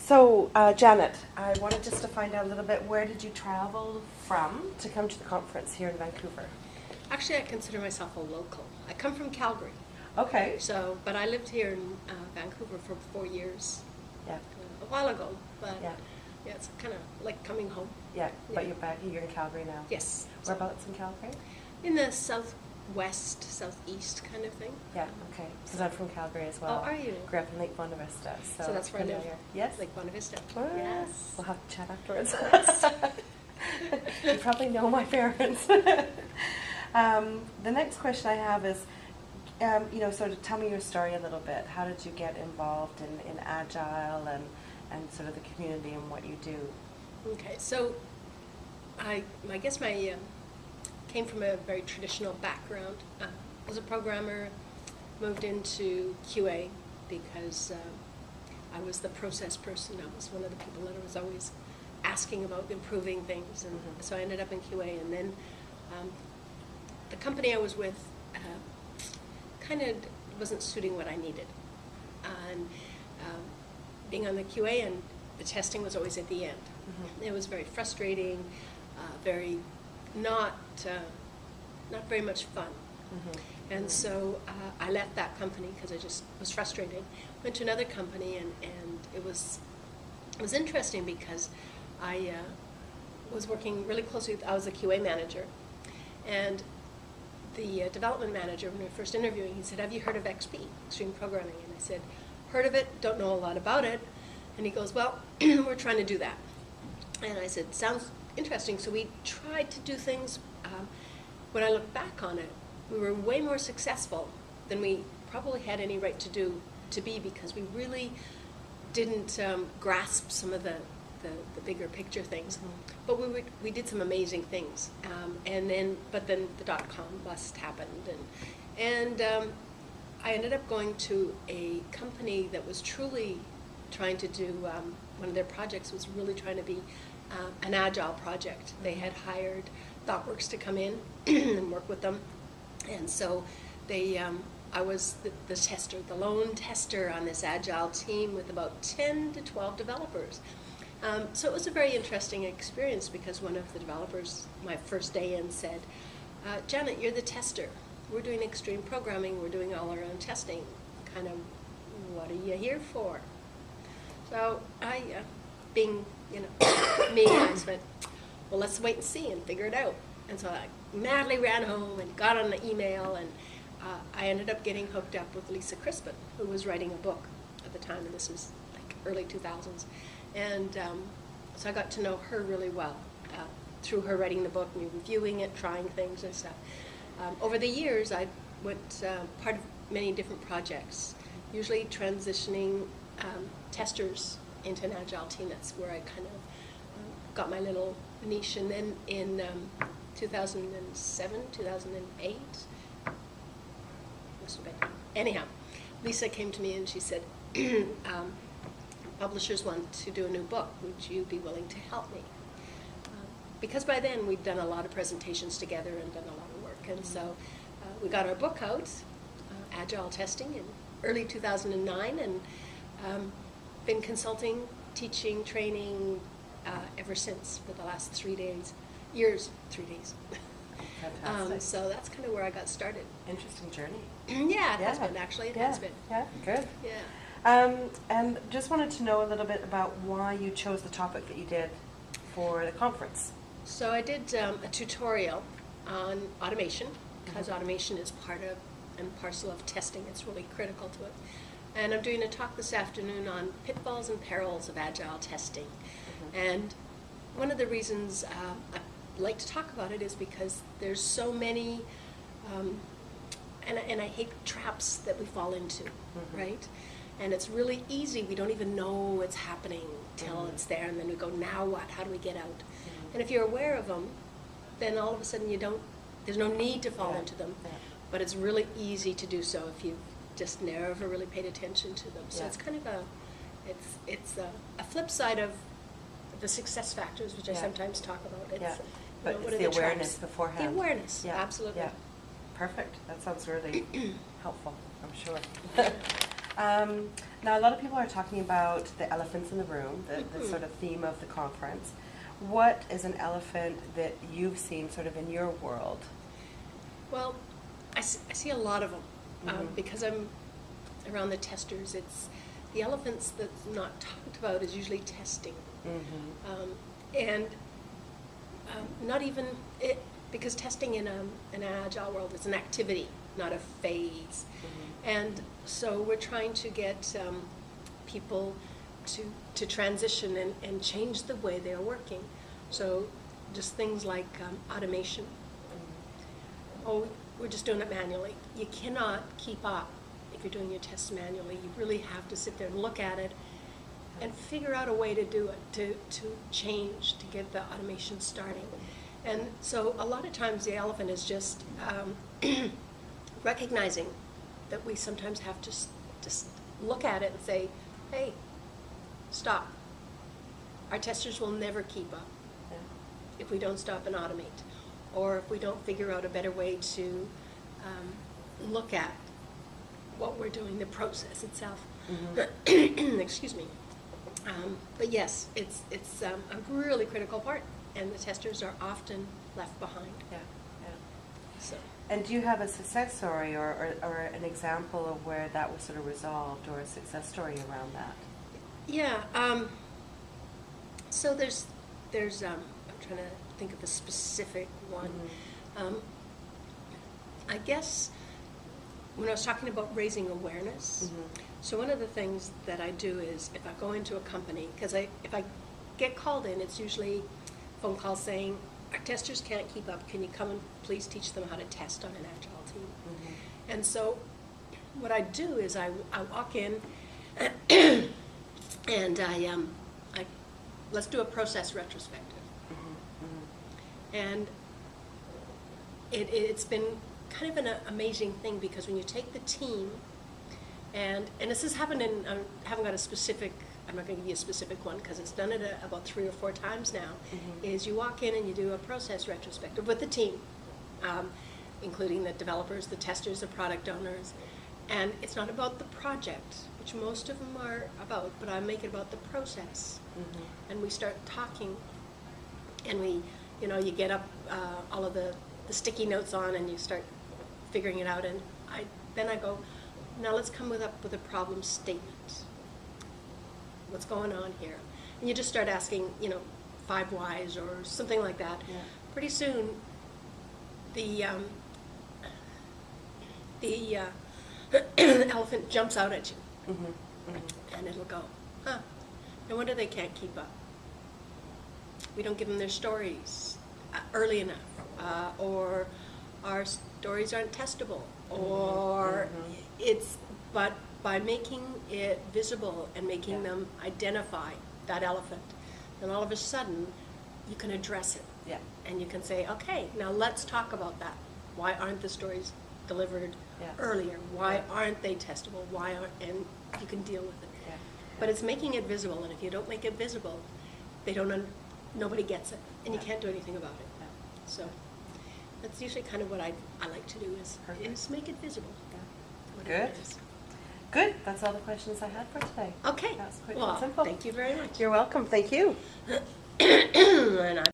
So, Janet, I wanted just to find out a little bit, where did you travel from to come to the conference here in Vancouver? Actually, I consider myself a local. I come from Calgary, Okay. but I lived here in Vancouver for 4 years Yeah, a while ago. But yeah, yeah, it's kind of like coming home. yeah. But Yeah. you're back, you're in Calgary now? Yes. Whereabouts in Calgary? In the southwest, southeast kind of thing. Yeah, okay. Because I'm from Calgary as well. Oh, are you? Grew up in Lake Bonavista, Vista, So that's where I live. familiar. Yes? Lake Bonavista. Ah, Yes. We'll have to chat afterwards. Yes. You probably know my parents. The next question I have is, sort of tell me your story a little bit. How did you get involved in Agile and sort of the community and what you do? Okay, so I guess my came from a very traditional background. Was a programmer, moved into QA because I was the process person. I was one of the people that was always asking about improving things, and so I ended up in QA. And then the company I was with kind of wasn't suiting what I needed, and being on the QA and the testing was always at the end. It was very frustrating, very not very much fun. And so I left that company because I just was frustrated. Went to another company, and it was interesting because I was working really closely I was a QA manager, and the development manager, when we were first interviewing, he said, "Have you heard of XP, Extreme Programming?" And I said, "Heard of it, don't know a lot about it." And he goes, "Well, we're trying to do that." And I said, "Sounds interesting." So we tried to do things. When I look back on it, we were way more successful than we probably had any right to be because we really didn't grasp some of the bigger picture things. But we did some amazing things. But then the .com bust happened, and I ended up going to a company that was truly trying to do, one of their projects was really trying to be an Agile project. They had hired ThoughtWorks to come in and work with them. And so I was the tester, the lone tester on this Agile team with about 10 to 12 developers. So it was a very interesting experience because one of the developers, my first day in, said, "Janet, you're the tester. We're doing extreme programming. We're doing all our own testing. Kind of, what are you here for?" So I, being, me, I just went, "Well, let's wait and see and figure it out." And so I madly ran home and got on the email, and I ended up getting hooked up with Lisa Crispin, who was writing a book at the time, and this was like early 2000s. And so I got to know her really well through her writing the book, me reviewing it, trying things and stuff. Over the years, I went part of many different projects, usually transitioning testers into an Agile team. That's where I kind of got my little niche. And then in 2007, 2008, must have been. Anyhow, Lisa came to me and she said, "Publishers want to do a new book. Would you be willing to help me?" Because by then we'd done a lot of presentations together and done a lot of work. And so we got our book out, Agile Testing, in early 2009, and been consulting, teaching, training ever since for the last 3 days. Fantastic. So that's kind of where I got started. Interesting journey. Yeah, it has been, actually. It has been. Yeah, good. Yeah. And just wanted to know a little bit about why you chose the topic that you did for the conference. So I did a tutorial on automation, because automation is part of and parcel of testing. It's really critical to it. And I'm doing a talk this afternoon on pitfalls and perils of Agile testing. And one of the reasons I like to talk about it is because there's so many, and I hate traps that we fall into, right? And it's really easy. We don't even know it's happening till it's there, and then we go, "Now what? How do we get out?" And if you're aware of them, then all of a sudden there's no need to fall into them. Yeah. But it's really easy to do so if you just never really paid attention to them. So it's kind of it's a flip side of the success factors, which I sometimes talk about. It's, but what it's are the awareness traps? beforehand. The awareness, absolutely. Yeah, perfect. That sounds really helpful, I'm sure. Now, a lot of people are talking about the elephants in the room, the sort of theme of the conference. What is an elephant that you've seen sort of in your world? Well, I see a lot of them because I'm around the testers. It's the elephants that's not talked about is usually testing, and not even it because testing in an agile world is an activity, not a phase, and so we're trying to get people to transition and change the way they're working. So just things like automation. Oh, we're just doing it manually. You cannot keep up if you're doing your tests manually. You really have to sit there and look at it and figure out a way to do it, to change, to get the automation starting. And so a lot of times the elephant is just recognizing that we sometimes have to just look at it and say, hey, stop. Our testers will never keep up if we don't stop and automate, or if we don't figure out a better way to look at what we're doing, the process itself. Excuse me. But yes, it's a really critical part, and the testers are often left behind. Yeah. So. And do you have a success story or an example of where that was sort of resolved, or a success story around that? Yeah. So there's I'm trying to think of a specific one. I guess when I was talking about raising awareness, so one of the things that I do is if I go into a company, because if I get called in, it's usually phone calls saying, our testers can't keep up, can you come and please teach them how to test on an agile team? And so what I do is I walk in and I let's do a process retrospective. And it's been kind of an amazing thing, because when you take the team, and this has happened in, I haven't got a specific, I'm not going to give you a specific one because it's done it about 3 or 4 times now, is you walk in and you do a process retrospective with the team, including the developers, the testers, the product owners, and it's not about the project, which most of them are about, but I make it about the process. And we start talking, and we, you get up all of the sticky notes on, and you start figuring it out, and then I go, now let's come up with a problem statement. What's going on here? And you just start asking, 5 whys or something like that. Yeah. Pretty soon, the elephant jumps out at you, and it'll go, no wonder they can't keep up. We don't give them their stories early enough, or our stories aren't testable, or but by making it visible and making them identify that elephant, then all of a sudden you can address it. Yeah. And you can say, okay, now let's talk about that. Why aren't the stories delivered earlier? Why aren't they testable? And you can deal with it. Yeah. But it's making it visible, and if you don't make it visible, nobody gets it, and you can't do anything about it. Yeah. So that's usually kind of what I like to do is make it visible. Good. Good. That's all the questions I had for today. Okay. That was quick and simple. Thank you very much. You're welcome. Thank you. And